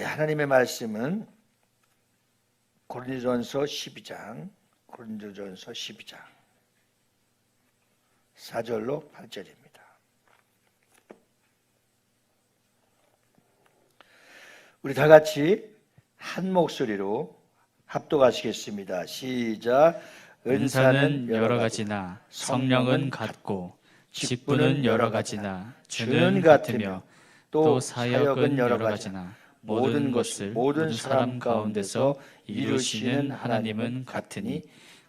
하나님의 말씀은 고린도전서 12장 4절로 8절입니다. 우리 다 같이 한 목소리로 합독하시겠습니다. 시작. 은사는 여러 가지나 성령은 같고 직분은 여러 가지나 주는 같으며 또 사역은 여러 가지나 모든 것을 모든 사람 가운데서 이루시는 하나님은 같으니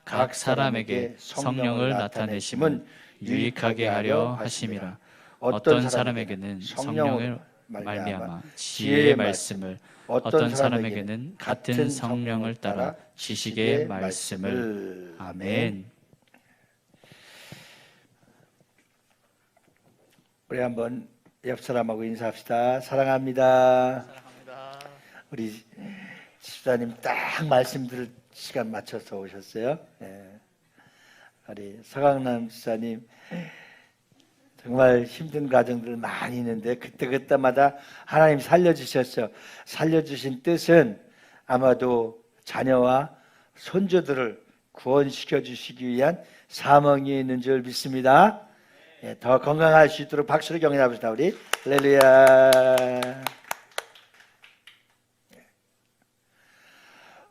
각 사람에게 성령을 나타내심은 유익하게 하려 하심이라. 어떤 사람에게는 성령을 말미암아 지혜의 말씀을, 어떤 사람에게는 같은 성령을 따라 지식의 말씀을. 아멘. 우리 한번 옆 사람하고 인사합시다. 사랑합니다. 우리 집사님 딱 말씀 들을 시간 맞춰서 오셨어요. 우리 서강남 집사님 정말 힘든 가정들 많이 있는데 그때마다 하나님 살려주셨어요. 살려주신 뜻은 아마도 자녀와 손주들을 구원시켜 주시기 위한 사명이 있는 줄 믿습니다. 더 건강할 수 있도록 박수로 격려합시다. 우리 할렐루야.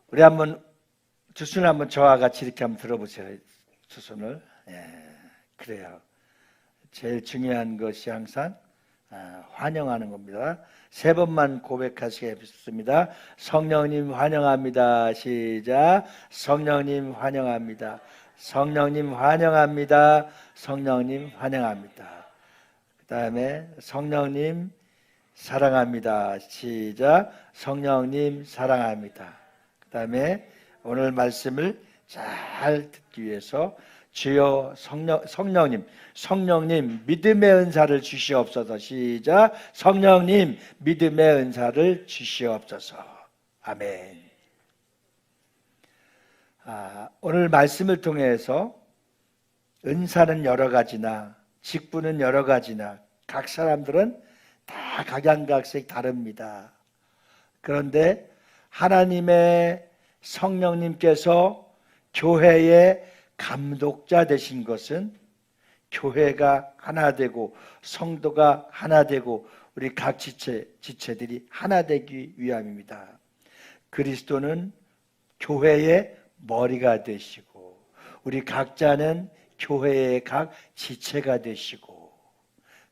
우리 한번 두 손을 한번 저와 같이 이렇게 한번 들어보세요. 두 손을. 그래요. 제일 중요한 것이 항상 환영하는 겁니다. 세 번만 고백하시겠습니다. 성령님 환영합니다. 시작. 성령님 환영합니다. 성령님 환영합니다. 성령님 환영합니다. 그 다음에 성령님 사랑합니다. 시작. 성령님 사랑합니다. 그 다음에 오늘 말씀을 잘 듣기 위해서 주여 성령님 믿음의 은사를 주시옵소서. 시작. 성령님 믿음의 은사를 주시옵소서. 아멘. 오늘 말씀을 통해서 은사는 여러 가지나 직분은 여러 가지나 각 사람들은 다 각양각색 다릅니다. 그런데 하나님의 성령님께서 교회의 감독자 되신 것은 교회가 하나 되고 성도가 하나 되고 우리 각 지체들이 하나 되기 위함입니다. 그리스도는 교회의 머리가 되시고 우리 각자는 교회의 각 지체가 되시고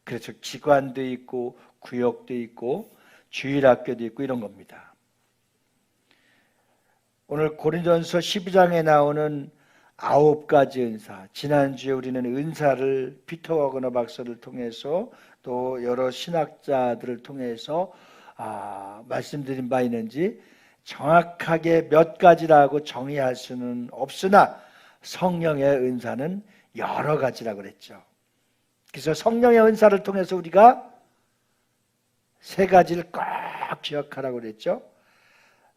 그래서 기관도 있고 구역도 있고 주일학교도 있고 이런 겁니다. 오늘 고린도전서 12장에 나오는 9가지 은사, 지난주에 우리는 은사를 피터 워그너 박사를 통해서 또 여러 신학자들을 통해서 말씀드린 바 있는지 정확하게 몇 가지라고 정의할 수는 없으나 성령의 은사는 여러 가지라고 그랬죠. 그래서 성령의 은사를 통해서 우리가 세 가지를 꼭 기억하라고 그랬죠.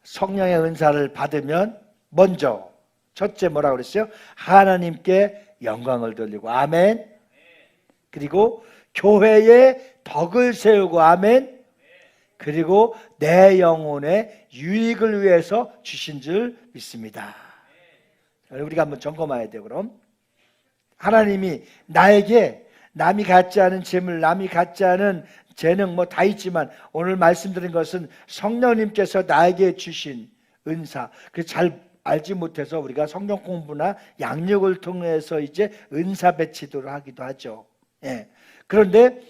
성령의 은사를 받으면 먼저 첫째 뭐라고 그랬어요? 하나님께 영광을 돌리고 아멘. 그리고 교회에 덕을 세우고 아멘. 그리고 내 영혼의 유익을 위해서 주신 줄 믿습니다. 우리가 한번 점검해야 돼요. 그럼 하나님이 나에게 남이 갖지 않은 재물, 남이 갖지 않은 재능 뭐 다 있지만 오늘 말씀드린 것은 성령님께서 나에게 주신 은사. 그래서 잘 알지 못해서 우리가 성경 공부나 양육을 통해서 이제 은사 배치도록 하기도 하죠. 그런데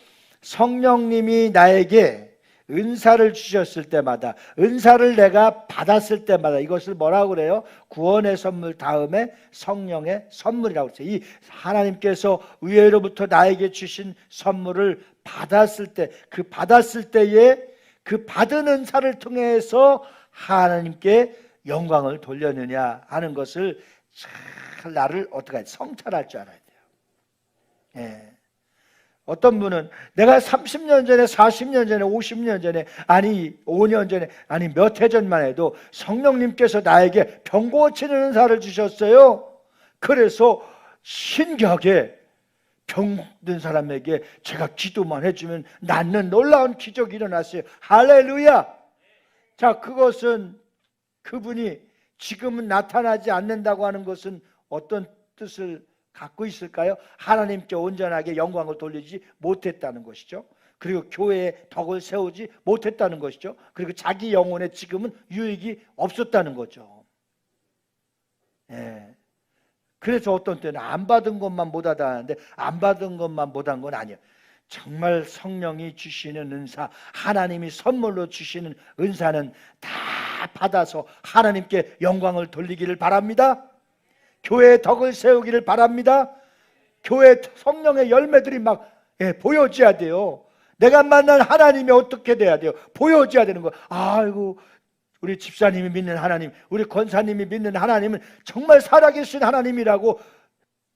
성령님이 나에게 은사를 주셨을 때마다 은사를 내가 받았을 때마다 이것을 뭐라고 그래요? 구원의 선물 다음에 성령의 선물이라고 그랬어요. 이 하나님께서 위로부터 나에게 주신 선물을 받았을 때 그 받았을 때에 그 받은 은사를 통해서 하나님께 영광을 돌렸느냐 하는 것을 잘 나를 어떻게 해야 성찰할 줄 알아야 돼요. 어떤 분은 내가 30년 전에 40년 전에 50년 전에 아니 5년 전에 아니 몇 해 전만 해도 성령님께서 나에게 병 고치는 은사를 주셨어요. 그래서 신기하게 병든 사람에게 제가 기도만 해주면 낫는 놀라운 기적이 일어났어요. 할렐루야. 자, 그것은 그분이 지금은 나타나지 않는다고 하는 것은 어떤 뜻을 갖고 있을까요? 하나님께 온전하게 영광을 돌리지 못했다는 것이죠. 그리고 교회에 덕을 세우지 못했다는 것이죠. 그리고 자기 영혼에 지금은 유익이 없었다는 거죠. 예. 그래서 어떤 때는 안 받은 것만 못하다 하는데, 안 받은 것만 못한 건 아니에요. 정말 성령이 주시는 은사, 하나님이 선물로 주시는 은사는 다 받아서 하나님께 영광을 돌리기를 바랍니다. 교회의 덕을 세우기를 바랍니다. 교회 성령의 열매들이 막 보여져야 돼요. 내가 만난 하나님이 어떻게 돼야 돼요? 보여져야 되는 거예요. 아이고, 우리 집사님이 믿는 하나님, 우리 권사님이 믿는 하나님은 정말 살아계신 하나님이라고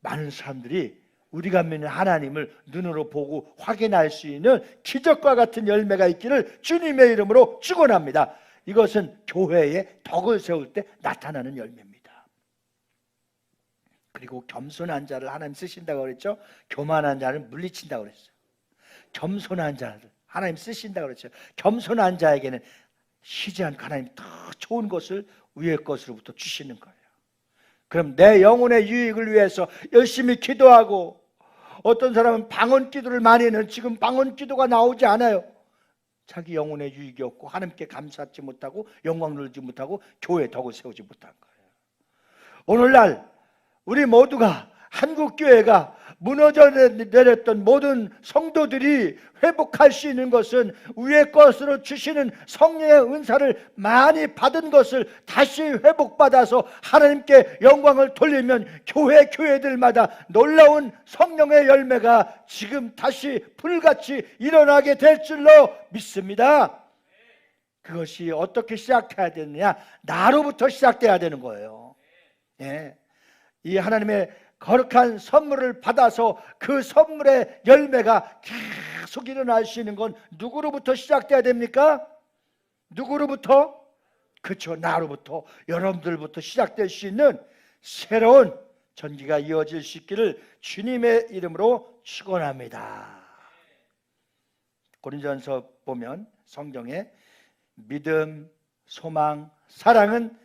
많은 사람들이 우리가 믿는 하나님을 눈으로 보고 확인할 수 있는 기적과 같은 열매가 있기를 주님의 이름으로 축원합니다. 이것은 교회에 덕을 세울 때 나타나는 열매입니다. 그리고 겸손한 자를 하나님 쓰신다고 그랬죠. 교만한 자를 물리친다고 그랬어요. 겸손한 자를 하나님 쓰신다고 그랬죠. 겸손한 자에게는 쉬지 않고 하나님 더 좋은 것을 위의 것으로부터 주시는 거예요. 그럼 내 영혼의 유익을 위해서 열심히 기도하고, 어떤 사람은 방언 기도를 많이 해는 지금 방언 기도가 나오지 않아요. 자기 영혼의 유익이 없고 하나님께 감사하지 못하고 영광 누리지 못하고 교회에 덕을 세우지 못한 거예요. 오늘날 우리 모두가, 한국교회가 무너져 내렸던 모든 성도들이 회복할 수 있는 것은 위의 것으로 주시는 성령의 은사를 많이 받은 것을 다시 회복받아서 하나님께 영광을 돌리면 교회들마다 놀라운 성령의 열매가 지금 다시 불같이 일어나게 될 줄로 믿습니다. 그것이 어떻게 시작해야 되느냐? 나로부터 시작돼야 되는 거예요. 예. 이 하나님의 거룩한 선물을 받아서 그 선물의 열매가 계속 일어날 수 있는 건 누구로부터 시작돼야 됩니까? 누구로부터? 그렇죠, 나로부터, 여러분들부터 시작될 수 있는 새로운 전기가 이어질 수 있기를 주님의 이름으로 축원합니다. 고린도전서 보면 성경에 믿음, 소망, 사랑은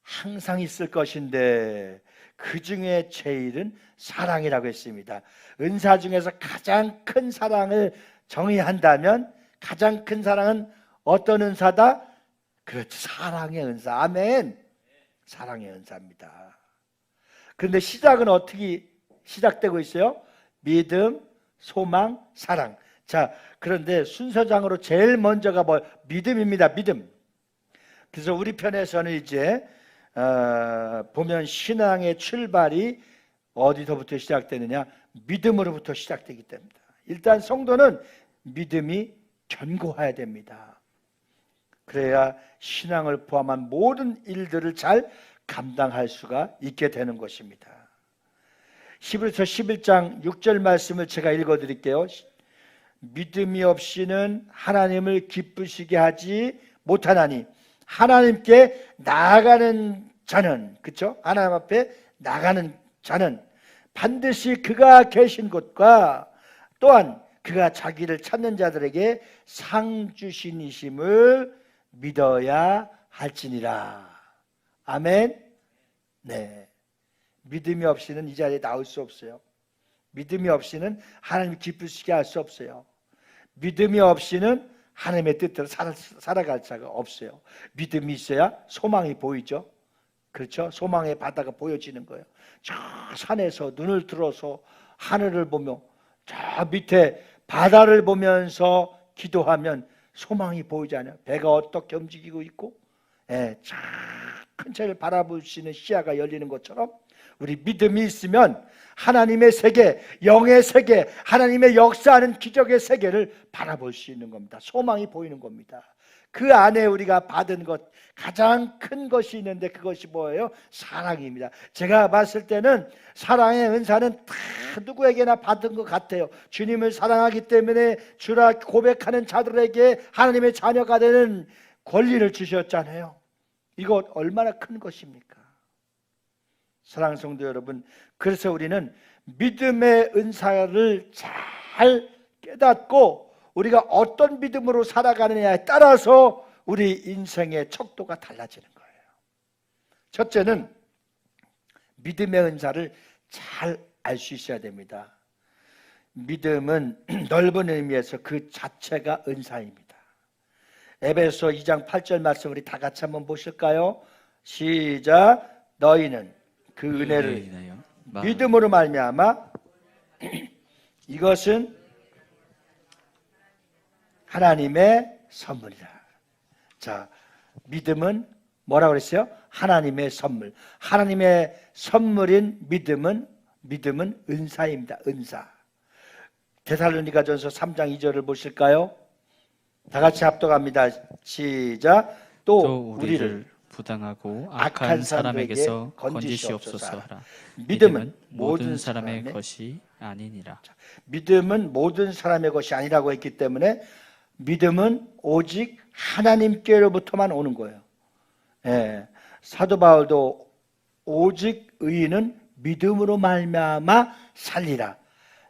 항상 있을 것인데 그 중에 제일은 사랑이라고 했습니다. 은사 중에서 가장 큰 사랑을 정의한다면 가장 큰 사랑은 어떤 은사다? 그렇지, 사랑의 은사. 아멘. 사랑의 은사입니다. 그런데 시작은 어떻게 시작되고 있어요? 믿음, 소망, 사랑. 자, 그런데 순서장으로 제일 먼저가 뭐? 믿음입니다. 믿음. 그래서 우리 편에서는 이제 보면 신앙의 출발이 어디서부터 시작되느냐? 믿음으로부터 시작되기 때문에 일단 성도는 믿음이 견고해야 됩니다. 그래야 신앙을 포함한 모든 일들을 잘 감당할 수가 있게 되는 것입니다. 히브리서 11장 6절 말씀을 제가 읽어드릴게요. 믿음이 없이는 하나님을 기쁘시게 하지 못하나니 하나님께 나아가는 자는, 그렇죠? 하나님 앞에 나가는 자는 반드시 그가 계신 곳과 또한 그가 자기를 찾는 자들에게 상 주신이심을 믿어야 할지니라. 아멘. 네. 믿음이 없이는 이 자리에 나올 수 없어요. 믿음이 없이는 하나님을 기쁘시게 할 수 없어요. 믿음이 없이는 하나님의 뜻대로 살아갈 자가 없어요. 믿음이 있어야 소망이 보이죠. 그렇죠? 소망의 바다가 보여지는 거예요. 저 산에서 눈을 들어서 하늘을 보며 저 밑에 바다를 보면서 기도하면 소망이 보이지 않아요. 배가 어떻게 움직이고 있고, 저 큰 차를 바라볼 수 있는 시야가 열리는 것처럼 우리 믿음이 있으면 하나님의 세계, 영의 세계, 하나님의 역사하는 기적의 세계를 바라볼 수 있는 겁니다. 소망이 보이는 겁니다. 그 안에 우리가 받은 것, 가장 큰 것이 있는데 그것이 뭐예요? 사랑입니다. 제가 봤을 때는 사랑의 은사는 다 누구에게나 받은 것 같아요. 주님을 사랑하기 때문에 주라 고백하는 자들에게 하나님의 자녀가 되는 권리를 주셨잖아요. 이거 얼마나 큰 것입니까? 사랑하는 성도 여러분, 그래서 우리는 믿음의 은사를 잘 깨닫고 우리가 어떤 믿음으로 살아가느냐에 따라서 우리 인생의 척도가 달라지는 거예요. 첫째는 믿음의 은사를 잘 알 수 있어야 됩니다. 믿음은 넓은 의미에서 그 자체가 은사입니다. 에베소 2장 8절 말씀 우리 다 같이 한번 보실까요? 시작. 너희는 그 은혜를 믿음으로 말미암아 이것은 하나님의 선물이라. 자, 믿음은 뭐라고 그랬어요? 하나님의 선물. 하나님의 선물인 믿음은 은사입니다. 은사. 데살로니가전서 3장 2절을 보실까요? 다 같이 합독합니다. 시작. 또 우리를 부당하고 악한 사람에게서 건지시옵소서 하라. 믿음은 모든 사람의 것이 아니니라. 믿음은 모든 사람의 것이 아니라고 했기 때문에 믿음은 오직 하나님께로부터만 오는 거예요. 예, 사도 바울도 오직 의인은 믿음으로 말미암아 살리라.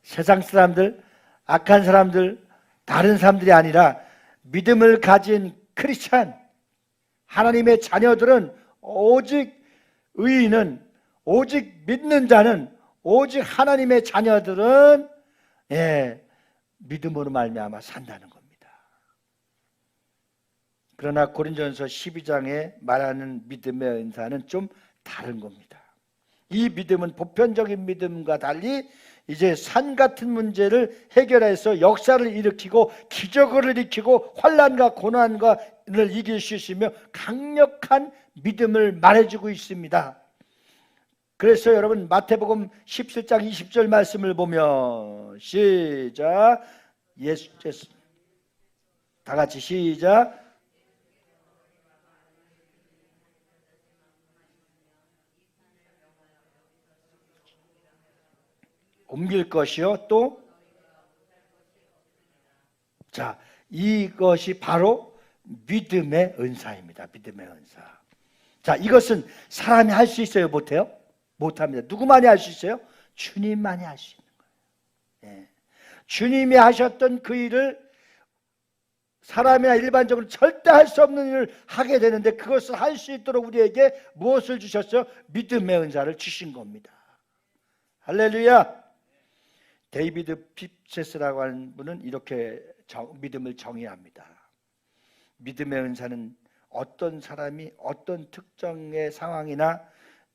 세상 사람들, 악한 사람들, 다른 사람들이 아니라 믿음을 가진 크리스찬, 하나님의 자녀들은 오직 의인은, 오직 믿는 자는, 오직 하나님의 자녀들은 믿음으로 말미암아 산다는 겁니다. 그러나 고린도전서 12장에 말하는 믿음의 은사는 좀 다른 겁니다. 이 믿음은 보편적인 믿음과 달리 이제 산 같은 문제를 해결해서 역사를 일으키고 기적을 일으키고 환난과 고난을 이길 수 있으며 강력한 믿음을 말해주고 있습니다. 그래서 여러분 마태복음 17장 20절 말씀을 보면 시작. 다 같이 시작. 옮길 것이요 또 자, 이것이 바로 믿음의 은사입니다. 믿음의 은사. 자, 이것은 사람이 할 수 있어요? 못해요? 못합니다. 누구만이 할 수 있어요? 주님만이 할 수 있는 거예요. 예. 주님이 하셨던 그 일을 사람이나 일반적으로 절대 할 수 없는 일을 하게 되는데 그것을 할 수 있도록 우리에게 무엇을 주셨어요? 믿음의 은사를 주신 겁니다. 할렐루야. 데이비드 핍체스라고 하는 분은 이렇게 믿음을 정의합니다. 믿음의 은사는 어떤 사람이 어떤 특정의 상황이나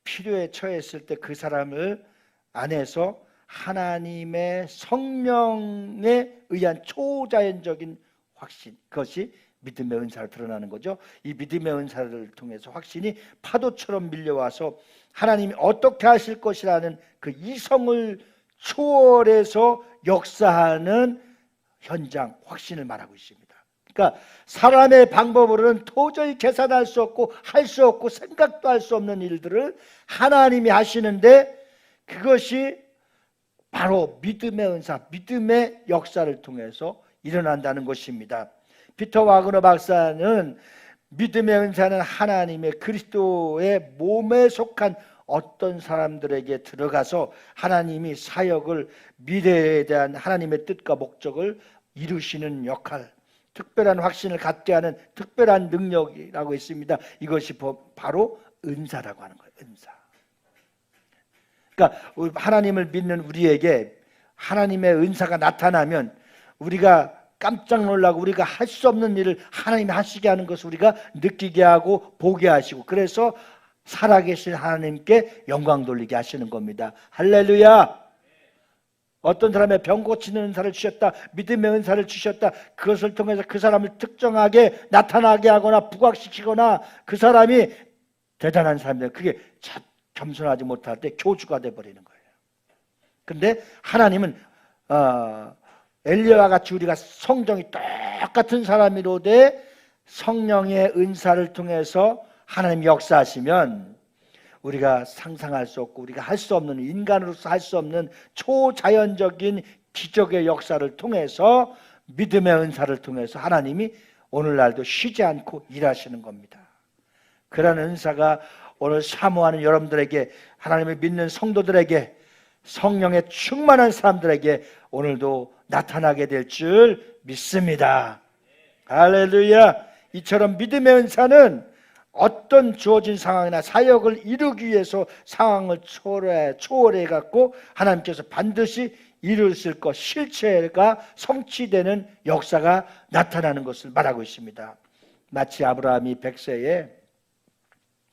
필요에 처했을 때 그 사람을 안에서 하나님의 성령에 의한 초자연적인 확신, 그것이 믿음의 은사로 드러나는 거죠. 이 믿음의 은사를 통해서 확신이 파도처럼 밀려와서 하나님이 어떻게 하실 것이라는 그 이성을 초월해서 역사하는 현장, 확신을 말하고 있습니다. 그러니까 사람의 방법으로는 도저히 계산할 수 없고 할 수 없고 생각도 할 수 없는 일들을 하나님이 하시는데 그것이 바로 믿음의 은사, 믿음의 역사를 통해서 일어난다는 것입니다. 피터 와그너 박사는 믿음의 은사는 하나님의 그리스도의 몸에 속한 어떤 사람들에게 들어가서 하나님이 사역을 미래에 대한 하나님의 뜻과 목적을 이루시는 역할, 특별한 확신을 갖게 하는 특별한 능력이라고 했습니다. 이것이 바로 은사라고 하는 거예요. 은사. 그러니까 하나님을 믿는 우리에게 하나님의 은사가 나타나면 우리가 깜짝 놀라고 우리가 할 수 없는 일을 하나님이 하시게 하는 것을 우리가 느끼게 하고 보게 하시고 그래서 살아계신 하나님께 영광 돌리게 하시는 겁니다. 할렐루야. 어떤 사람의 병 고치는 은사를 주셨다, 믿음의 은사를 주셨다, 그것을 통해서 그 사람을 특정하게 나타나게 하거나 부각시키거나 그 사람이 대단한 사람들, 그게 겸손하지 못할 때 교주가 돼버리는 거예요. 근데 하나님은 엘리야와 같이 우리가 성정이 똑같은 사람이로되 성령의 은사를 통해서 하나님 역사하시면 우리가 상상할 수 없고 우리가 할 수 없는, 인간으로서 할 수 없는 초자연적인 기적의 역사를 통해서 믿음의 은사를 통해서 하나님이 오늘날도 쉬지 않고 일하시는 겁니다. 그런 은사가 오늘 사모하는 여러분들에게, 하나님을 믿는 성도들에게, 성령의 충만한 사람들에게 오늘도 나타나게 될 줄 믿습니다. 할렐루야. 이처럼 믿음의 은사는 어떤 주어진 상황이나 사역을 이루기 위해서 상황을 초월해 갖고 하나님께서 반드시 이루실 것, 실체가 성취되는 역사가 나타나는 것을 말하고 있습니다. 마치 아브라함이 100세에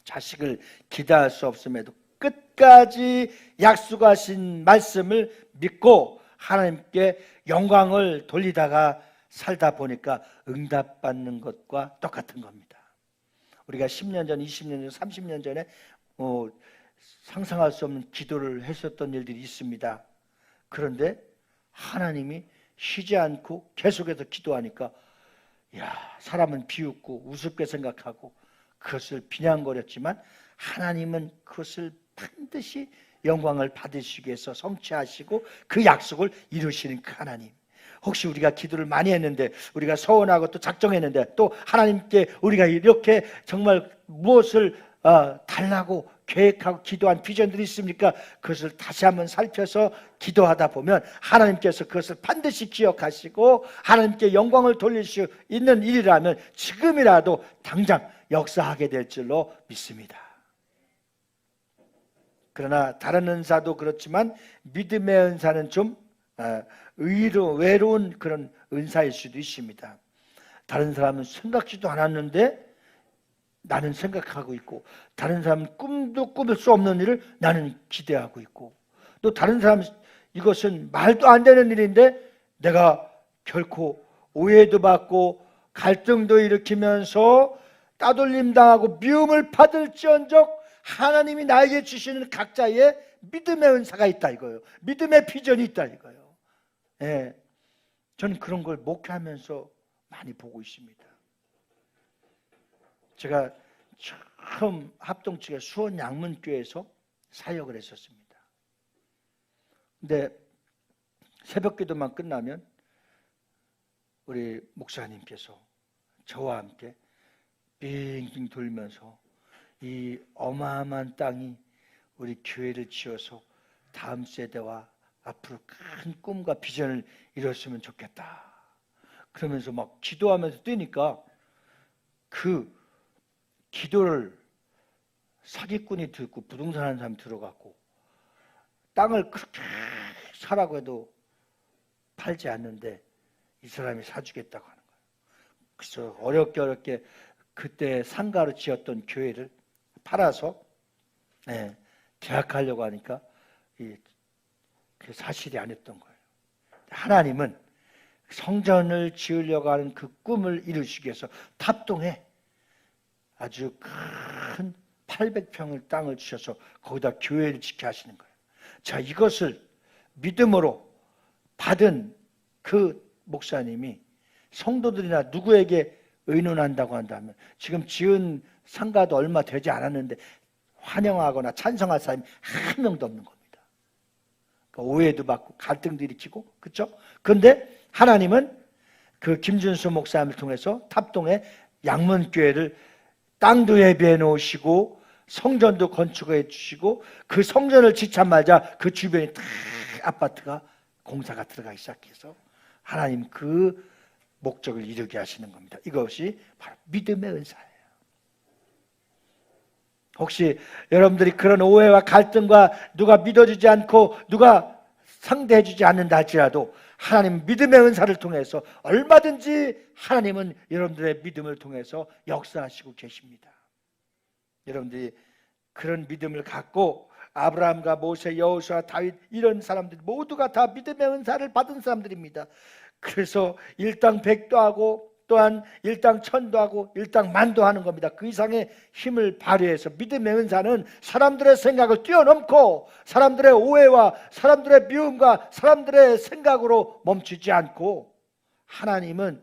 자식을 기다할 수 없음에도 끝까지 약속하신 말씀을 믿고 하나님께 영광을 돌리다가 살다 보니까 응답받는 것과 똑같은 겁니다. 우리가 10년 전, 20년 전, 30년 전에 상상할 수 없는 기도를 했었던 일들이 있습니다. 그런데 하나님이 쉬지 않고 계속해서 기도하니까 사람은 비웃고 우습게 생각하고 그것을 비난거렸지만 하나님은 그것을 반드시 영광을 받으시기 위해서 성취하시고 그 약속을 이루시는 그 하나님. 혹시 우리가 기도를 많이 했는데 우리가 서원하고 또 작정했는데 또 하나님께 우리가 이렇게 정말 무엇을 달라고 계획하고 기도한 비전들이 있습니까? 그것을 다시 한번 살펴서 기도하다 보면 하나님께서 그것을 반드시 기억하시고 하나님께 영광을 돌릴 수 있는 일이라면 지금이라도 당장 역사하게 될 줄로 믿습니다. 그러나 다른 은사도 그렇지만 믿음의 은사는 좀 외로운 그런 은사일 수도 있습니다. 다른 사람은 생각지도 않았는데 나는 생각하고 있고, 다른 사람은 꿈도 꾸밀 수 없는 일을 나는 기대하고 있고, 또 다른 사람은 이것은 말도 안 되는 일인데 내가 결코 오해도 받고 갈등도 일으키면서 따돌림 당하고 미움을 받을지언정 하나님이 나에게 주시는 각자의 믿음의 은사가 있다 이거예요. 믿음의 비전이 있다 이거예요. 예, 저는 그런 걸 목회하면서 많이 보고 있습니다. 제가 처음 합동측에 수원 양문교회에서 사역을 했었습니다. 근데 새벽기도만 끝나면 우리 목사님께서 저와 함께 빙빙 돌면서 이 어마어마한 땅이 우리 교회를 지어서 다음 세대와 앞으로 큰 꿈과 비전을 이뤘으면 좋겠다 그러면서 막 기도하면서 뛰니까 그 기도를 사기꾼이 듣고 부동산 하는 사람이 들어갔고 땅을 그렇게 사라고 해도 팔지 않는데 이 사람이 사주겠다고 하는 거예요. 그래서 어렵게 그때 상가로 지었던 교회를 팔아서 계약하려고 하니까 그 사실이 아니었던 거예요. 하나님은 성전을 지으려고 하는 그 꿈을 이루시기 위해서 탑동에 아주 큰 800평을 땅을 주셔서 거기다 교회를 지켜 하시는 거예요. 자, 이것을 믿음으로 받은 그 목사님이 성도들이나 누구에게 의논한다고 한다면 지금 지은 상가도 얼마 되지 않았는데 환영하거나 찬성할 사람이 한 명도 없는 겁니다. 그러니까 오해도 받고 갈등도 일으키고, 그렇죠? 그런데 하나님은 그 김준수 목사님을 통해서 탑동에 양문교회를 땅도 예비해 놓으시고 성전도 건축해 주시고 그 성전을 짓자마자 그 주변에 다 아파트가 공사가 들어가기 시작해서 하나님 그 목적을 이루게 하시는 겁니다. 이것이 바로 믿음의 은사예요. 혹시 여러분들이 그런 오해와 갈등과 누가 믿어주지 않고 누가 상대해주지 않는다 할지라도 하나님 믿음의 은사를 통해서 얼마든지 하나님은 여러분들의 믿음을 통해서 역사하시고 계십니다. 여러분들이 그런 믿음을 갖고 아브라함과 모세, 여호수아, 다윗 이런 사람들 모두가 다 믿음의 은사를 받은 사람들입니다. 그래서 일당백도 하고 또한 일당천도 하고 일당만도 하는 겁니다. 그 이상의 힘을 발휘해서 믿음의 은사는 사람들의 생각을 뛰어넘고 사람들의 오해와 사람들의 미움과 사람들의 생각으로 멈추지 않고 하나님은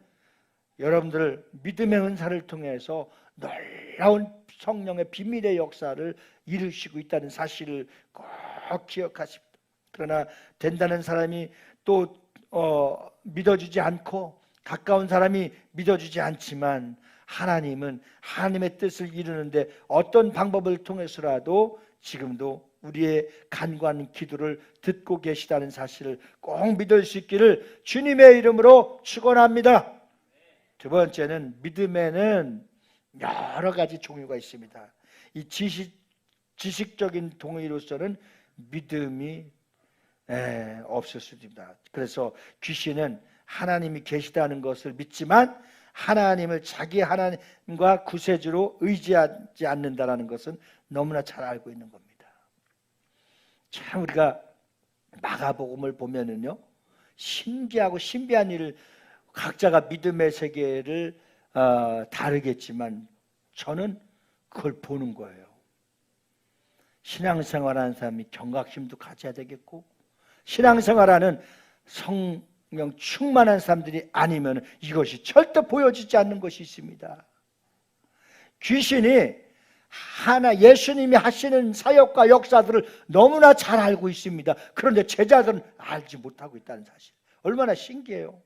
여러분들 믿음의 은사를 통해서 놀라운 성령의 비밀의 역사를 이루시고 있다는 사실을 꼭 기억하십시오. 그러나 된다는 사람이 또 믿어주지 않고 가까운 사람이 믿어주지 않지만 하나님은 하나님의 뜻을 이루는데 어떤 방법을 통해서라도 지금도 우리의 간구하는 기도를 듣고 계시다는 사실을 꼭 믿을 수 있기를 주님의 이름으로 축원합니다. 두 번째는 믿음에는 여러 가지 종류가 있습니다. 이 지식적인 동의로서는 믿음이 없을 수도 있습니다. 그래서 귀신은 하나님이 계시다는 것을 믿지만 하나님을 자기 하나님과 구세주로 의지하지 않는다는 것은 너무나 잘 알고 있는 겁니다. 참 우리가 마가복음을 보면은요, 신기하고 신비한 일을 각자가 믿음의 세계를 다르겠지만 저는 그걸 보는 거예요. 신앙생활하는 사람이 경각심도 가져야 되겠고, 신앙생활하는 성령 충만한 사람들이 아니면 이것이 절대 보여지지 않는 것이 있습니다. 귀신이 예수님이 하시는 사역과 역사들을 너무나 잘 알고 있습니다. 그런데 제자들은 알지 못하고 있다는 사실, 얼마나 신기해요.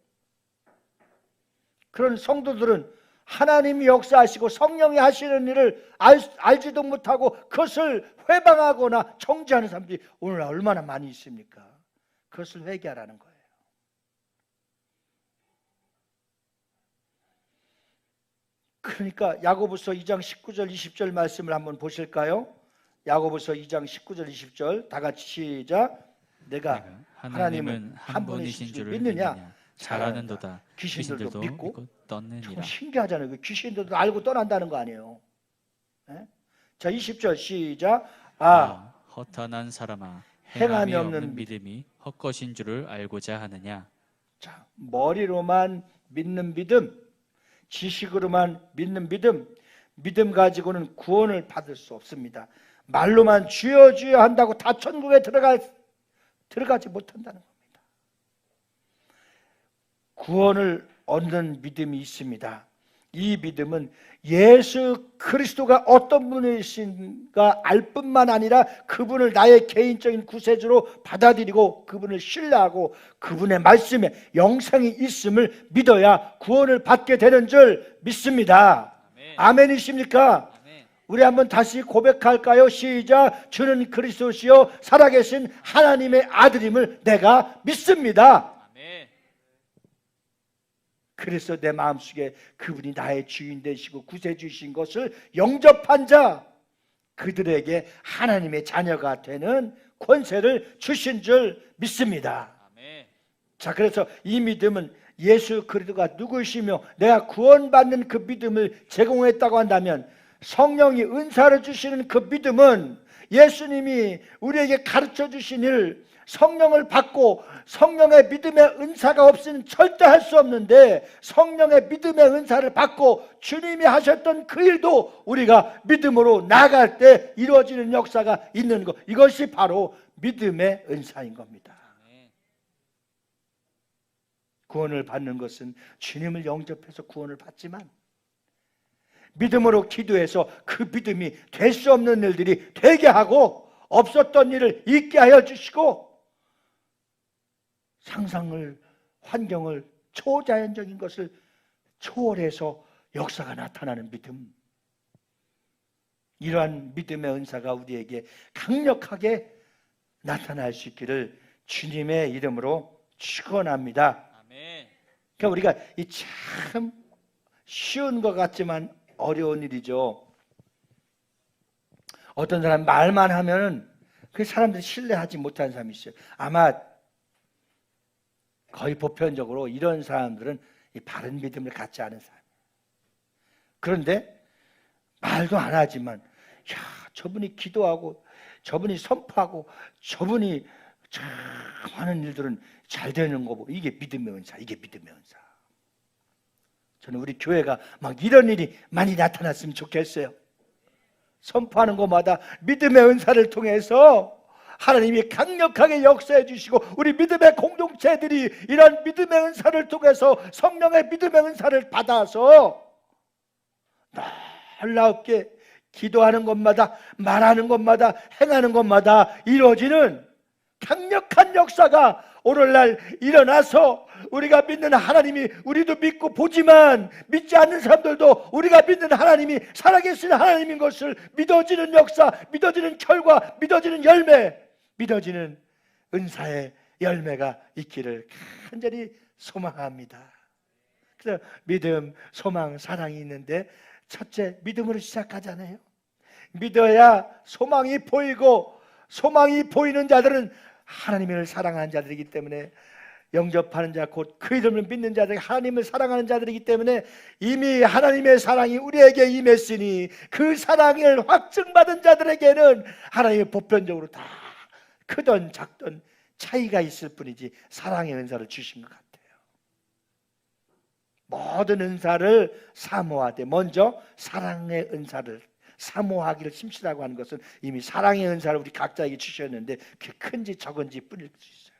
그런 성도들은 하나님이 역사하시고 성령이 하시는 일을 알지도 못하고 그것을 회방하거나 정죄하는 사람들이 오늘 얼마나 많이 있습니까? 그것을 회개하라는 거예요. 그러니까 야고보서 2장 19절 20절 말씀을 한번 보실까요? 야고보서 2장 19절 20절 다 같이 시작. 내가 하나님은 한 분이신 줄을 믿느냐? 잘하는도다. 귀신들도 믿고 떠느니라. 참 신기하잖아요. 귀신들도 알고 떠난다는 거 아니에요. 네? 자 20절 시작. 허탄한 사람아, 행함이 없는 믿음이 헛것인 줄을 알고자 하느냐? 자, 머리로만 믿는 믿음, 지식으로만 믿는 믿음 가지고는 구원을 받을 수 없습니다. 말로만 주여 주여 한다고 다 천국에 들어가지 못한다는 겁니다. 구원을 얻는 믿음이 있습니다. 이 믿음은 예수 그리스도가 어떤 분이신가 알 뿐만 아니라 그분을 나의 개인적인 구세주로 받아들이고 그분을 신뢰하고 그분의 말씀에 영생이 있음을 믿어야 구원을 받게 되는 줄 믿습니다. 아멘이십니까? 우리 한번 다시 고백할까요? 시작. 주는 그리스도시요 살아계신 하나님의 아들임을 내가 믿습니다. 그래서 내 마음속에 그분이 나의 주인 되시고 구세주이신 것을 영접한 자, 그들에게 하나님의 자녀가 되는 권세를 주신 줄 믿습니다. 자, 그래서 이 믿음은 예수 그리스도가 누구시며 내가 구원받는 그 믿음을 제공했다고 한다면, 성령이 은사를 주시는 그 믿음은 예수님이 우리에게 가르쳐 주신 일, 성령을 받고 성령의 믿음의 은사가 없이는 절대 할 수 없는데, 성령의 믿음의 은사를 받고 주님이 하셨던 그 일도 우리가 믿음으로 나아갈 때 이루어지는 역사가 있는 것, 이것이 바로 믿음의 은사인 겁니다. 구원을 받는 것은 주님을 영접해서 구원을 받지만, 믿음으로 기도해서 그 믿음이 될 수 없는 일들이 되게 하고 없었던 일을 있게 하여 주시고 상상을, 환경을, 초자연적인 것을 초월해서 역사가 나타나는 믿음, 이러한 믿음의 은사가 우리에게 강력하게 나타날 수 있기를 주님의 이름으로 축원합니다. 그러니까 우리가 이 참 쉬운 것 같지만 어려운 일이죠. 어떤 사람 말만 하면은 그 사람들이 신뢰하지 못하는 사람이 있어요. 아마 거의 보편적으로 이런 사람들은 이 바른 믿음을 갖지 않은 사람. 그런데 말도 안 하지만, 야, 저분이 기도하고 저분이 선포하고 저분이 참 하는 일들은 잘 되는 거고, 이게 믿음의 은사, 이게 믿음의 은사. 저는 우리 교회가 막 이런 일이 많이 나타났으면 좋겠어요. 선포하는 것마다 믿음의 은사를 통해서 하나님이 강력하게 역사해 주시고, 우리 믿음의 공동체들이 이런 믿음의 은사를 통해서 성령의 믿음의 은사를 받아서 놀랍게 기도하는 것마다, 말하는 것마다, 행하는 것마다 이루어지는 강력한 역사가 오늘날 일어나서, 우리가 믿는 하나님이, 우리도 믿고 보지만 믿지 않는 사람들도 우리가 믿는 하나님이 살아계신 하나님인 것을 믿어지는 역사, 믿어지는 결과, 믿어지는 열매, 믿어지는 은사의 열매가 있기를 간절히 소망합니다. 그래서 믿음, 소망, 사랑이 있는데 첫째 믿음으로 시작하잖아요. 믿어야 소망이 보이고, 소망이 보이는 자들은 하나님을 사랑하는 자들이기 때문에, 영접하는 자 곧 그 이름을 믿는 자들이 하나님을 사랑하는 자들이기 때문에 이미 하나님의 사랑이 우리에게 임했으니 그 사랑을 확증받은 자들에게는 하나님이 보편적으로 다 크든 작든 차이가 있을 뿐이지 사랑의 은사를 주신 것 같아요. 모든 은사를 사모하되 먼저 사랑의 은사를 사모하기를 심시라고 하는 것은 이미 사랑의 은사를 우리 각자에게 주셨는데 그게 큰지 적은지 뿐일 수 있어요.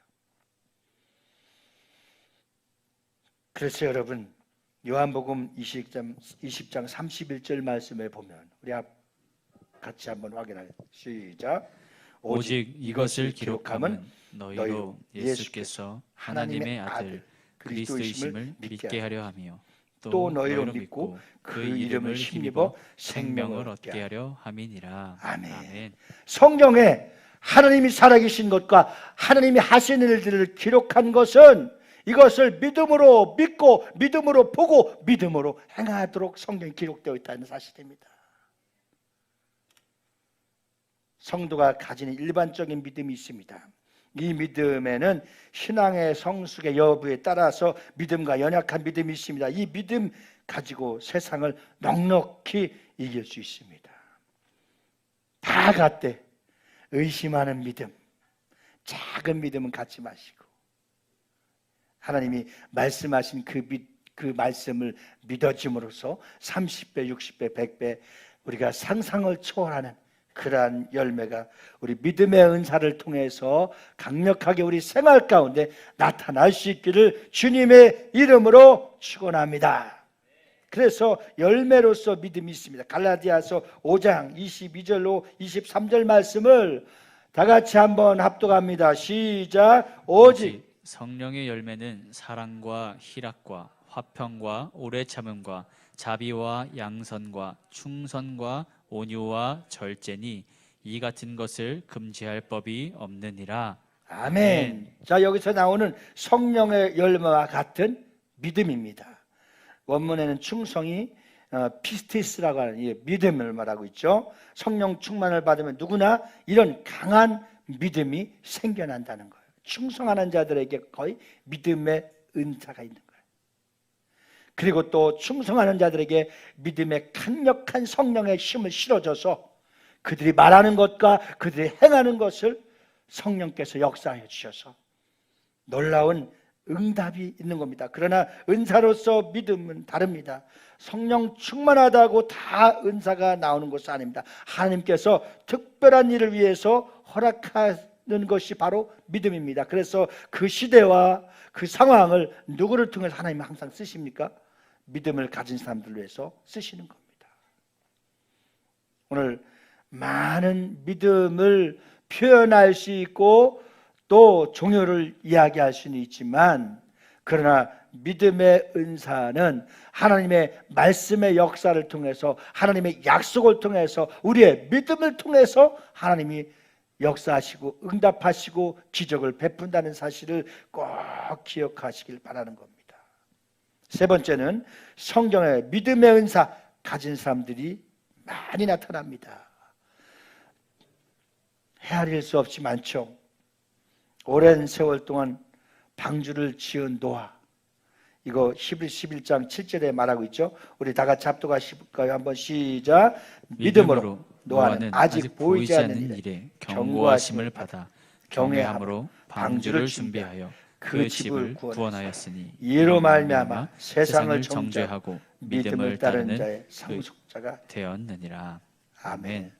그래서 여러분, 요한복음 20장 31절 말씀에 보면 우리 같이 한번 확인하겠습니다. 시작. 오직 이것을 기록함은 너희로 예수께서 하나님의 아들 그리스도이심을 믿게 하려 하며 또 너희로 믿고 그 이름을 힘입어 생명을 얻게 하려 함이니라. 아멘. 성경에 하나님이 살아계신 것과 하나님이 하신 일들을 기록한 것은 이것을 믿음으로 믿고 믿음으로 보고 믿음으로 행하도록 성경에 기록되어 있다는 사실입니다. 성도가 가지는 일반적인 믿음이 있습니다. 이 믿음에는 신앙의 성숙의 여부에 따라서 믿음과 연약한 믿음이 있습니다. 이 믿음 가지고 세상을 넉넉히 이길 수 있습니다. 다 갖되 의심하는 믿음, 작은 믿음은 갖지 마시고 하나님이 말씀하신 그 말씀을 믿어짐으로써 30배, 60배, 100배 우리가 상상을 초월하는 그러한 열매가 우리 믿음의 은사를 통해서 강력하게 우리 생활 가운데 나타날 수 있기를 주님의 이름으로 축원합니다. 그래서 열매로서 믿음이 있습니다. 갈라디아서 5장 22절로 23절 말씀을 다 같이 한번 합독합니다. 시작. 오직 성령의 열매는 사랑과 희락과 화평과 오래 참음과 자비와 양선과 충선과 온유와 절제니 이 같은 것을 금지할 법이 없느니라. 아멘. 자, 여기서 나오는 성령의 열매와 같은 믿음입니다. 원문에는 충성이 피스티스라고 하는 이 믿음을 말하고 있죠. 성령 충만을 받으면 누구나 이런 강한 믿음이 생겨난다는 거예요. 충성하는 자들에게 거의 믿음의 은사가 있는 거예요. 그리고 또 충성하는 자들에게 믿음의 강력한 성령의 힘을 실어줘서 그들이 말하는 것과 그들이 행하는 것을 성령께서 역사하여 주셔서 놀라운 응답이 있는 겁니다. 그러나 은사로서 믿음은 다릅니다. 성령 충만하다고 다 은사가 나오는 것은 아닙니다. 하나님께서 특별한 일을 위해서 허락하는 것이 바로 믿음입니다. 그래서 그 시대와 그 상황을 누구를 통해서 하나님은 항상 쓰십니까? 믿음을 가진 사람들을 위해서 쓰시는 겁니다. 오늘 많은 믿음을 표현할 수 있고 또 종교를 이야기할 수는 있지만 그러나 믿음의 은사는 하나님의 말씀의 역사를 통해서 하나님의 약속을 통해서 우리의 믿음을 통해서 하나님이 역사하시고 응답하시고 기적을 베푼다는 사실을 꼭 기억하시길 바라는 겁니다. 세 번째는 성경에 믿음의 은사 가진 사람들이 많이 나타납니다. 헤아릴 수 없이 많죠. 오랜 세월 동안 방주를 지은 노아, 이거 히브리 11장 7절에 말하고 있죠. 우리 다 같이 합독하실까요? 한번 시작. 믿음으로 노아는 아직 보이지 않는 일에 경고하심을 받아 경외함으로 방주를 준비하여 그 집을 구원하였으니 이로 말미암아 세상을 정죄하고 믿음을 따르는 자의 상속자가 되었느니라. 아멘.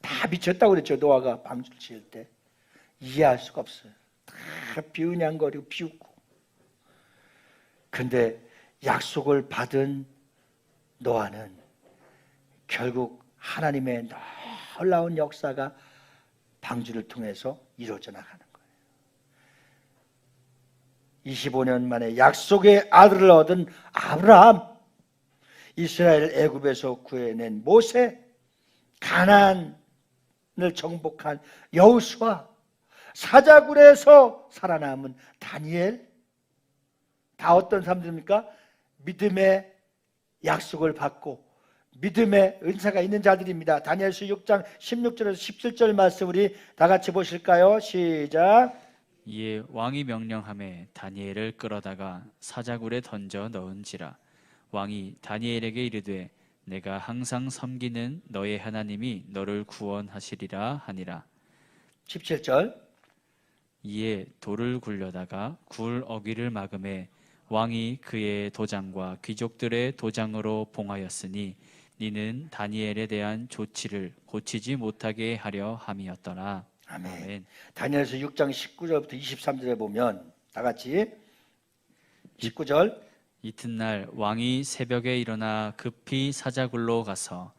다 미쳤다고 그랬죠. 노아가 방주를 지을 때 이해할 수가 없어요. 다 비우냥거리고 비웃고. 근데 약속을 받은 노아는 결국 하나님의 놀라운 역사가 방주를 통해서 이루어져 나가는 거예요. 25년 만에 약속의 아들을 얻은 아브라함, 이스라엘 애굽에서 구해낸 모세, 가나안을 정복한 여호수아, 사자굴에서 살아남은 다니엘, 다 어떤 사람들입니까? 믿음의 약속을 받고 믿음의 은사가 있는 자들입니다. 다니엘서 6장 16절에서 17절 말씀 우리 다 같이 보실까요? 시작. 이에 왕이 명령하매 다니엘을 끌어다가 사자굴에 던져 넣은지라. 왕이 다니엘에게 이르되 내가 항상 섬기는 너의 하나님이 너를 구원하시리라 하니라. 17절. 이에 돌을 굴려다가 굴 어귀를 막음에 왕이 그의 도장과 귀족들의 도장으로 봉하였으니 이는 다니엘에 대한 조치를 고치지 못하게 하려 함이었더라. 아멘. 아멘. 다니엘서 6장 19절부터 23절에 보면 다 같이 19절. 이튿날 왕이 새벽에 일어나 급히 사자굴로 가서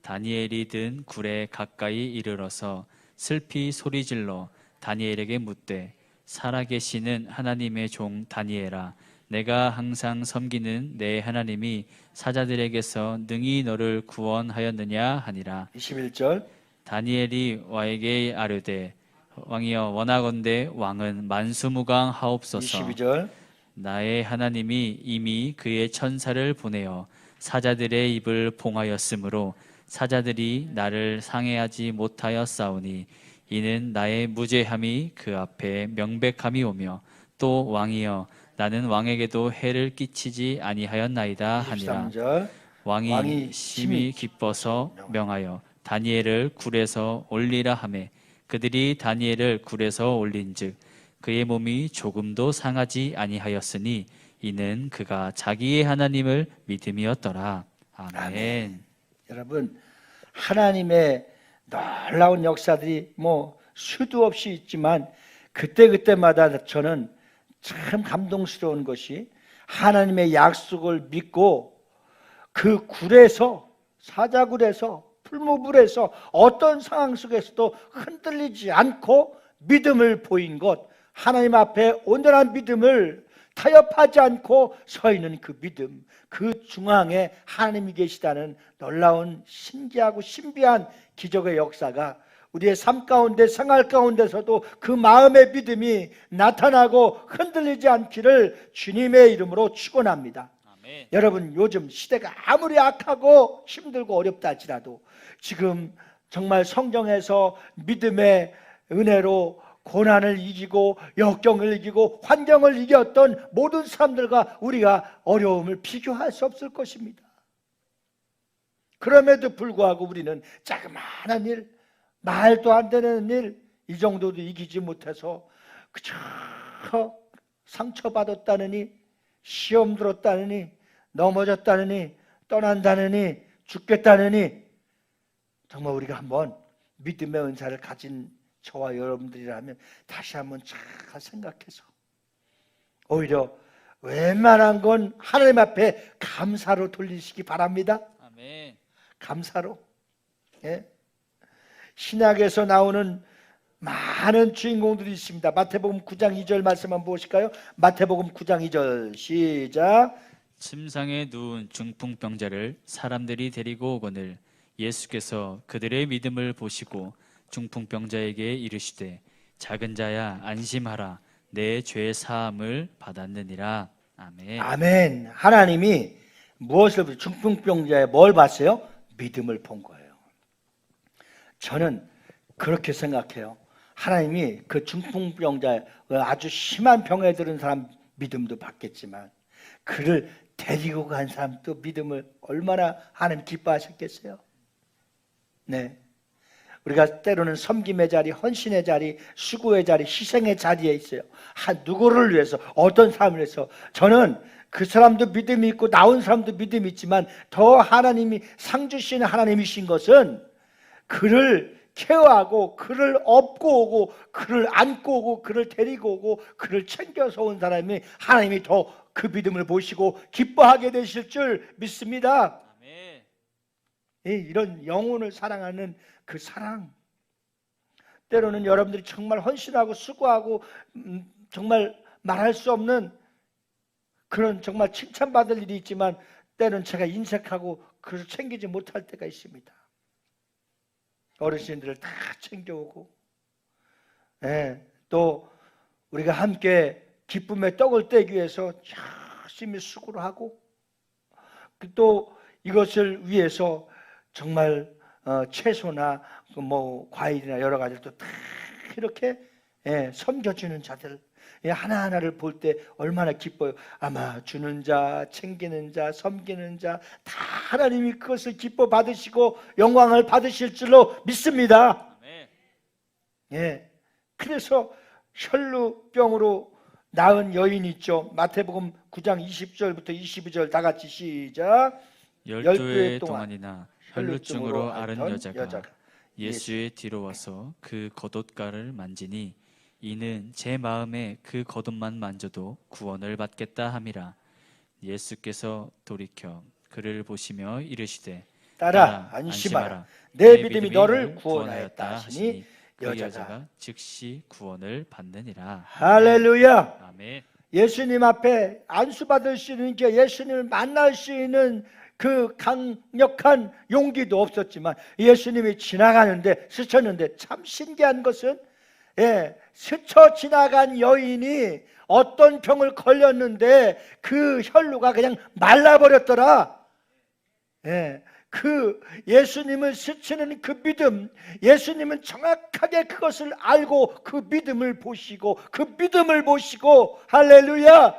다니엘이 든 굴에 가까이 이르러서 슬피 소리질러 다니엘에게 묻되 살아계시는 하나님의 종 다니엘아, 내가 항상 섬기는 내 하나님이 사자들에게서 능히 너를 구원하였느냐 하니라. 21절. 다니엘이 왕에게 아뢰되 왕이여 원하건대 왕은 만수무강하옵소서. 22절. 나의 하나님이 이미 그의 천사를 보내어 사자들의 입을 봉하였으므로 사자들이 나를 상해하지 못하였사오니 이는 나의 무죄함이 그 앞에 명백함이 오며 또 왕이여 나는 왕에게도 해를 끼치지 아니하였나이다 하니라. 23절. 왕이 심히 기뻐서 명하여 다니엘을 굴에서 올리라 하매 그들이 다니엘을 굴에서 올린즉 그의 몸이 조금도 상하지 아니하였으니 이는 그가 자기의 하나님을 믿음이었더라. 아멘. 아멘. 여러분, 하나님의 놀라운 역사들이 수도 없이 있지만 그때마다 저는 참 감동스러운 것이 하나님의 약속을 믿고 그 굴에서, 사자굴에서, 풀무불에서 어떤 상황 속에서도 흔들리지 않고 믿음을 보인 것, 하나님 앞에 온전한 믿음을 타협하지 않고 서 있는 그 믿음, 그 중앙에 하나님이 계시다는 놀라운 신기하고 신비한 기적의 역사가 우리의 삶 가운데, 생활 가운데서도 그 마음의 믿음이 나타나고 흔들리지 않기를 주님의 이름으로 축원합니다. 아멘. 여러분, 요즘 시대가 아무리 악하고 힘들고 어렵다 할지라도 지금 정말 성경에서 믿음의 은혜로 고난을 이기고 역경을 이기고 환경을 이겼던 모든 사람들과 우리가 어려움을 비교할 수 없을 것입니다. 그럼에도 불구하고 우리는 자그마한 일, 말도 안 되는 일, 이 정도도 이기지 못해서 그저 상처받았다느니, 시험 들었다느니, 넘어졌다느니, 떠난다느니, 죽겠다느니, 정말 우리가 한번 믿음의 은사를 가진 저와 여러분들이라면 다시 한번 잘 생각해서 오히려 웬만한 건 하나님 앞에 감사로 돌리시기 바랍니다. 아멘. 감사로. 예? 신약에서 나오는 많은 주인공들이 있습니다. 마태복음 9장 2절 말씀 한번 보실까요? 마태복음 9장 2절 시작. 침상에 누운 중풍병자를 사람들이 데리고 오거늘 예수께서 그들의 믿음을 보시고 중풍병자에게 이르시되 작은 자야 안심하라 내 죄 사함을 받았느니라. 아멘. 아멘. 하나님이 무엇을 보세요? 중풍병자의 뭘 봤어요? 믿음을 본 거예요. 저는 그렇게 생각해요. 하나님이 그 중풍병자의 아주 심한 병에 들은 사람 믿음도 받겠지만 그를 데리고 간 사람도 믿음을 얼마나 하나님 기뻐하셨겠어요? 네. 우리가 때로는 섬김의 자리, 헌신의 자리, 수고의 자리, 희생의 자리에 있어요. 누구를 위해서, 어떤 사람을 위해서. 저는 그 사람도 믿음이 있고 나온 사람도 믿음이 있지만 더 하나님이 상 주시는 하나님이신 것은 그를 케어하고 그를 업고 오고 그를 안고 오고 그를 데리고 오고 그를 챙겨서 온 사람이 하나님이 더 그 믿음을 보시고 기뻐하게 되실 줄 믿습니다. 아멘. 이런 영혼을 사랑하는 그 사랑, 때로는 여러분들이 정말 헌신하고 수고하고 정말 말할 수 없는 그런 정말 칭찬받을 일이 있지만 때로는 제가 인색하고 그를 챙기지 못할 때가 있습니다. 어르신들을 다 챙겨오고 또 우리가 함께 기쁨의 떡을 떼기 위해서 열심히 수고를 하고 또 이것을 위해서 정말 채소나 뭐 과일이나 여러 가지를 또 다 이렇게 섬겨주는 자들 하나하나를 볼 때 얼마나 기뻐요. 아마 주는 자, 챙기는 자, 섬기는 자 다 하나님이 그것을 기뻐 받으시고 영광을 받으실 줄로 믿습니다. 그래서 혈루병으로 낳은 여인이 있죠. 마태복음 9장 20절부터 22절 다 같이 시작. 12해 동안이나 혈루증으로 앓은 여자가 예수의 뒤로 와서 그 겉옷가를 만지니 이는 제 마음에 그 겉옷만 만져도 구원을 받겠다 함이라. 예수께서 돌이켜 그를 보시며 이르시되 따라 안심하라. 내 믿음이 너를 구원하였다 하시니 그 여자가 즉시 구원을 받느니라. 할렐루야. 아멘. 예수님 앞에 안수받을 수 있는 게 예수님을 만날 수 있는 그 강력한 용기도 없었지만 예수님이 지나가는데 스쳤는데 참 신기한 것은 스쳐 지나간 여인이 어떤 병을 걸렸는데 그 혈루가 그냥 말라버렸더라. 그 예수님을 스치는 그 믿음, 예수님은 정확하게 그것을 알고 그 믿음을 보시고 할렐루야,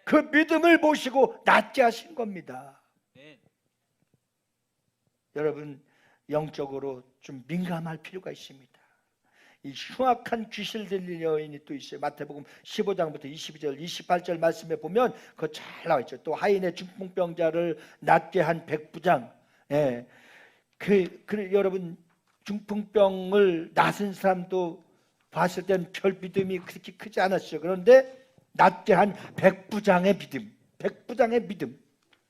그 믿음을 보시고 낫게 하신 겁니다. 여러분 영적으로 좀 민감할 필요가 있습니다. 이 흉악한 귀신 들린 여인이 또 있어요. 마태복음 15장부터 22절 28절 말씀에 보면 그거 잘 나와 있죠. 또 하인의 중풍병자를 낫게 한 백부장. 여러분 중풍병을 낫은 사람도 봤을 땐 별 믿음이 그렇게 크지 않았어요. 그런데 낫게 한 백부장의 믿음.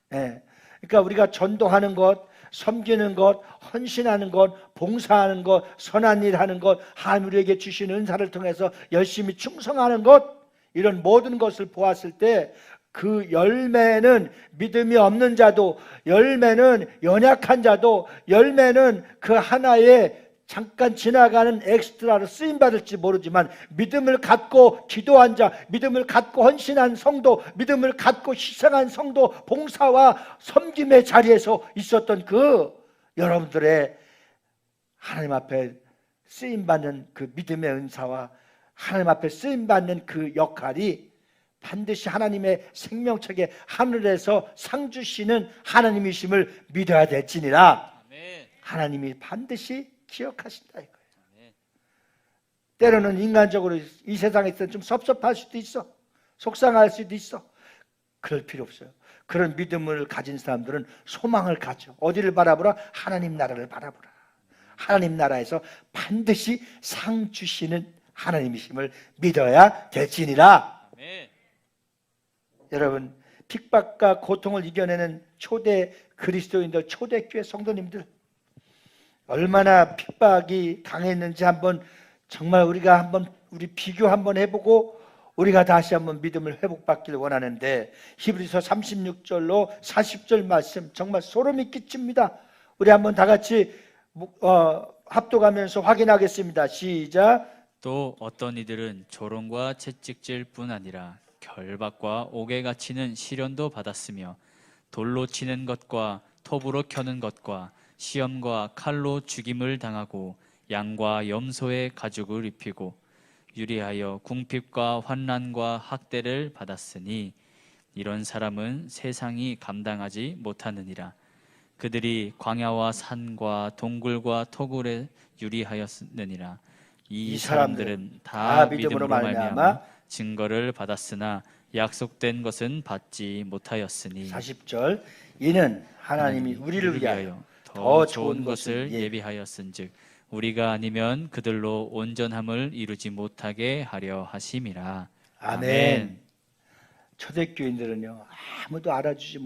그러니까 우리가 전도하는 것, 섬기는 것, 헌신하는 것, 봉사하는 것, 선한 일 하는 것, 하나님에게 주신 은사를 통해서 열심히 충성하는 것, 이런 모든 것을 보았을 때 그 열매는 믿음이 없는 자도, 열매는 연약한 자도, 열매는 그 하나의 잠깐 지나가는 엑스트라로 쓰임받을지 모르지만 믿음을 갖고 기도한 자, 믿음을 갖고 헌신한 성도, 믿음을 갖고 희생한 성도, 봉사와 섬김의 자리에서 있었던 그 여러분들의 하나님 앞에 쓰임받는 그 믿음의 은사와 하나님 앞에 쓰임받는 그 역할이 반드시 하나님의 생명책에 하늘에서 상 주시는 하나님이심을 믿어야 될지니라. 하나님이 반드시 기억하신다 이거예요. 때로는 인간적으로 이 세상에 있어서 좀 섭섭할 수도 있어, 속상할 수도 있어. 그럴 필요 없어요. 그런 믿음을 가진 사람들은 소망을 가져. 어디를 바라보라? 하나님 나라를 바라보라. 하나님 나라에서 반드시 상 주시는 하나님이심을 믿어야 될지니라. 여러분 핍박과 고통을 이겨내는 초대 그리스도인들, 초대교회 성도님들 얼마나 핍박이 강했는지 한번 정말 우리가 우리 비교 한번 해보고 우리가 다시 한번 믿음을 회복받기를 원하는데 히브리서 36절로 40절 말씀 정말 소름이 끼칩니다. 우리 한번 다 같이 합독하면서 확인하겠습니다. 시작. 또 어떤 이들은 조롱과 채찍질 뿐 아니라 결박과 옥에 갇히는 시련도 받았으며 돌로 치는 것과 톱으로 켜는 것과 시험과 칼로 죽임을 당하고 양과 염소의 가죽을 입히고 유리하여 궁핍과 환난과 학대를 받았으니 이런 사람은 세상이 감당하지 못하느니라. 그들이 광야와 산과 동굴과 토굴에 유리하였느니라. 이 사람들은 다 믿음으로 말미암아 증거를 받았으나 약속된 것은 받지 못하였으니 40절 이는 하나님이 우리를 위하여 더 좋은 것을 예비하였은즉 우리가 아니면 그들로 온전함을 이루지 못하게 하려 하심이라. 아멘. 초대교인들은요 아무도 알아주지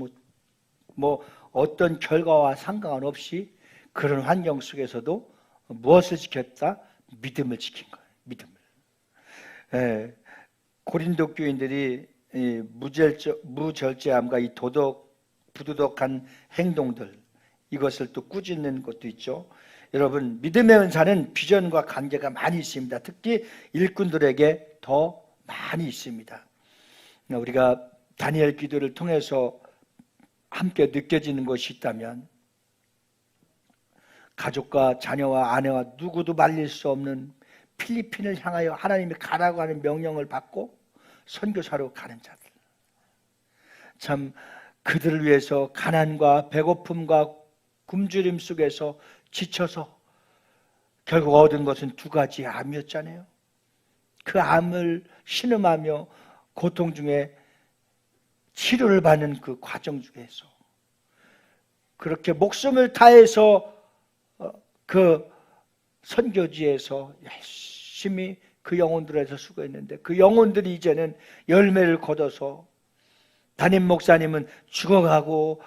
뭐 어떤 결과와 상관없이 그런 환경 속에서도 무엇을 지켰다? 믿음을 지킨 거예요. 믿음을. 고린도 교인들이 무절제함과 이 부도덕한 행동들 이것을 또 꾸짖는 것도 있죠. 여러분 믿음의 은사는 비전과 관계가 많이 있습니다. 특히 일꾼들에게 더 많이 있습니다. 우리가 다니엘 기도를 통해서 함께 느껴지는 것이 있다면 가족과 자녀와 아내와 누구도 말릴 수 없는 필리핀을 향하여 하나님이 가라고 하는 명령을 받고 선교사로 가는 자들, 참 그들을 위해서 가난과 배고픔과 굶주림 속에서 지쳐서 결국 얻은 것은 두 가지 암이었잖아요. 그 암을 신음하며 고통 중에 치료를 받는 그 과정 중에서 그렇게 목숨을 다해서 그 선교지에서 열심히 그 영혼들에서 수고했는데 그 영혼들이 이제는 열매를 거둬서 담임 목사님은 죽어가고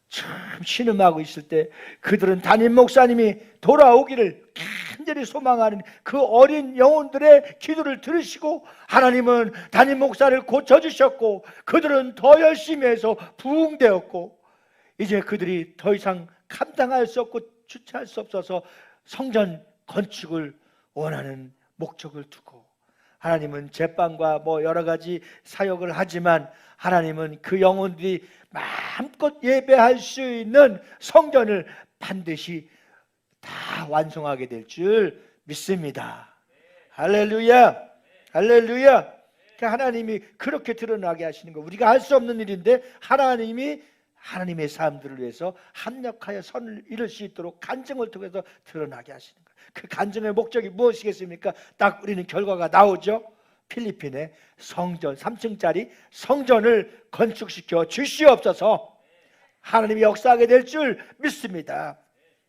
참 신음하고 있을 때 그들은 담임 목사님이 돌아오기를 간절히 소망하는 그 어린 영혼들의 기도를 들으시고 하나님은 담임 목사를 고쳐주셨고 그들은 더 열심히 해서 부흥되었고 이제 그들이 더 이상 감당할 수 없고 주체할 수 없어서 성전 건축을 원하는 목적을 두고 하나님은 제빵과 뭐 여러 가지 사역을 하지만 하나님은 그 영혼들이 마음껏 예배할 수 있는 성전을 반드시 다 완성하게 될 줄 믿습니다. 할렐루야, 할렐루야. 하나님이 그렇게 드러나게 하시는 거 우리가 할 수 없는 일인데 하나님이 하나님의 사람들을 위해서 합력하여 선을 이룰 수 있도록 간증을 통해서 드러나게 하시는 거예요. 그 간증의 목적이 무엇이겠습니까? 딱 우리는 결과가 나오죠. 필리핀에 성전 3층짜리 성전을 건축시켜 주시옵소서. 하나님이 역사하게 될 줄 믿습니다.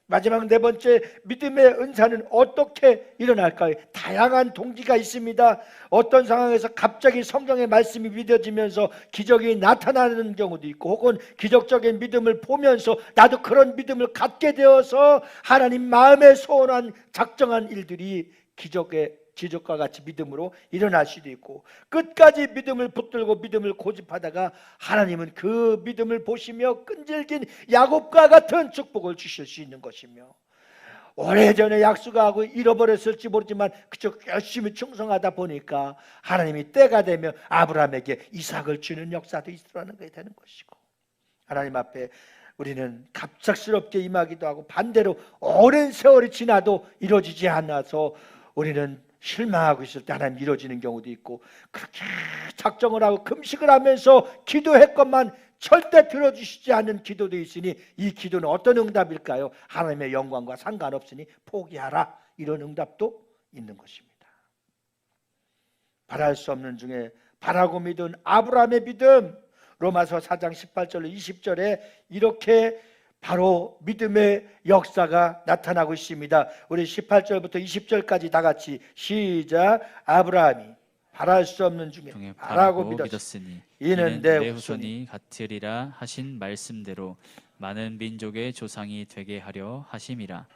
마지막 네 번째, 믿음의 은사는 어떻게 일어날까요? 다양한 동기가 있습니다. 어떤 상황에서 갑자기 성경의 말씀이 믿어지면서 기적이 나타나는 경우도 있고 혹은 기적적인 믿음을 보면서 나도 그런 믿음을 갖게 되어서 하나님 마음에 소원한 작정한 일들이 기적과 같이 믿음으로 일어날 수도 있고 끝까지 믿음을 붙들고 믿음을 고집하다가 하나님은 그 믿음을 보시며 끈질긴 야곱과 같은 축복을 주실 수 있는 것이며 오래전에 약속하고 잃어버렸을지 모르지만 그저 열심히 충성하다 보니까 하나님이 때가 되면 아브라함에게 이삭을 주는 역사도 있으라는 것이 되는 것이고 하나님 앞에 우리는 갑작스럽게 임하기도 하고 반대로 오랜 세월이 지나도 이루어지지 않아서 우리는 실망하고 있을 때 하나님 이루어지는 경우도 있고 그렇게 작정을 하고 금식을 하면서 기도했건만 절대 들어주시지 않는 기도도 있으니 이 기도는 어떤 응답일까요? 하나님의 영광과 상관없으니 포기하라 이런 응답도 있는 것입니다. 바랄 수 없는 중에 바라고 믿은 아브라함의 믿음 로마서 4장 18절로 20절에 이렇게 바로 믿음의 역사가 나타나고 있습니다. 우리 18절부터 20절까지 다 같이 시작. 아브라함이 바랄 수 없는 중에 바라고 믿었으니 이는 내 후손이 같으리라 하신 말씀대로 많은 민족의 조상이 되게 하려 하심이라.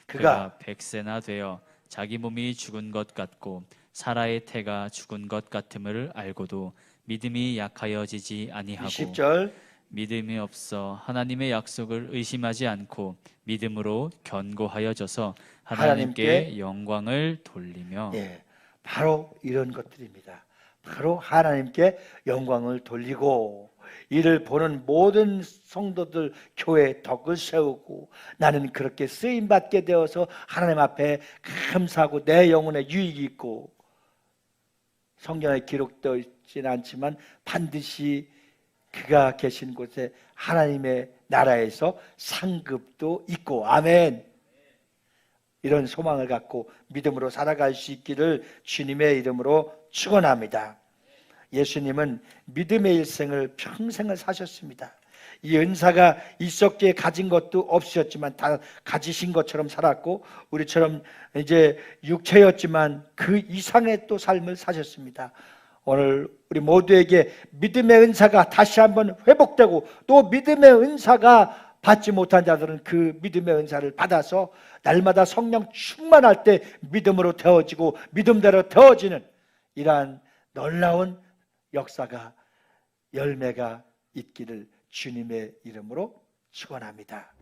그가 100세나 되어 자기 몸이 죽은 것 같고 사라의 태가 죽은 것 같음을 알고도 믿음이 약하여지지 아니하고 20절 믿음이 없어 하나님의 약속을 의심하지 않고 믿음으로 견고하여져서 하나님께 영광을 돌리며 바로 이런 것들입니다. 바로 하나님께 영광을 돌리고 이를 보는 모든 성도들 교회에 덕을 세우고 나는 그렇게 쓰임받게 되어서 하나님 앞에 감사하고 내 영혼에 유익이 있고 성경에 기록되어 있지는 않지만 반드시 그가 계신 곳에 하나님의 나라에서 상급도 있고 아멘. 이런 소망을 갖고 믿음으로 살아갈 수 있기를 주님의 이름으로 축원합니다. 예수님은 믿음의 일생을 평생을 사셨습니다. 이 은사가 있었기에 가진 것도 없으셨지만 다 가지신 것처럼 살았고 우리처럼 이제 육체였지만 그 이상의 또 삶을 사셨습니다. 오늘 우리 모두에게 믿음의 은사가 다시 한번 회복되고 또 믿음의 은사가 받지 못한 자들은 그 믿음의 은사를 받아서 날마다 성령 충만할 때 믿음으로 되어지고 믿음대로 되어지는 이러한 놀라운 역사가 열매가 있기를 주님의 이름으로 축원합니다.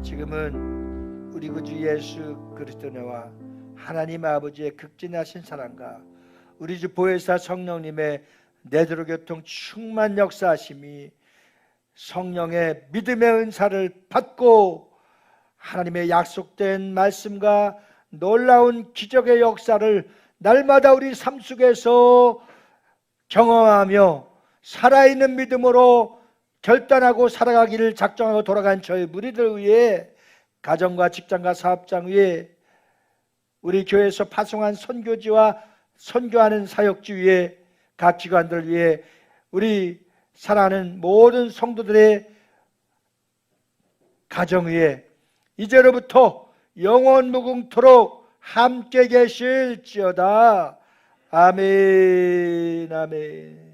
지금은 우리 구주 예수 그리스도와 하나님 아버지의 극진하신 사랑과 우리 주 보혜사 성령님의 내도록 교통 충만 역사하심이 성령의 믿음의 은사를 받고 하나님의 약속된 말씀과 놀라운 기적의 역사를 날마다 우리 삶 속에서 경험하며 살아있는 믿음으로 결단하고 살아가기를 작정하고 돌아간 저희 무리들 위해, 가정과 직장과 사업장 위에, 우리 교회에서 파송한 선교지와 선교하는 사역지 위에, 각 기관들 위해, 우리 사랑하는 모든 성도들의 가정 위에 이제로부터 영원 무궁토록 함께 계실지어다. 아멘. 아멘.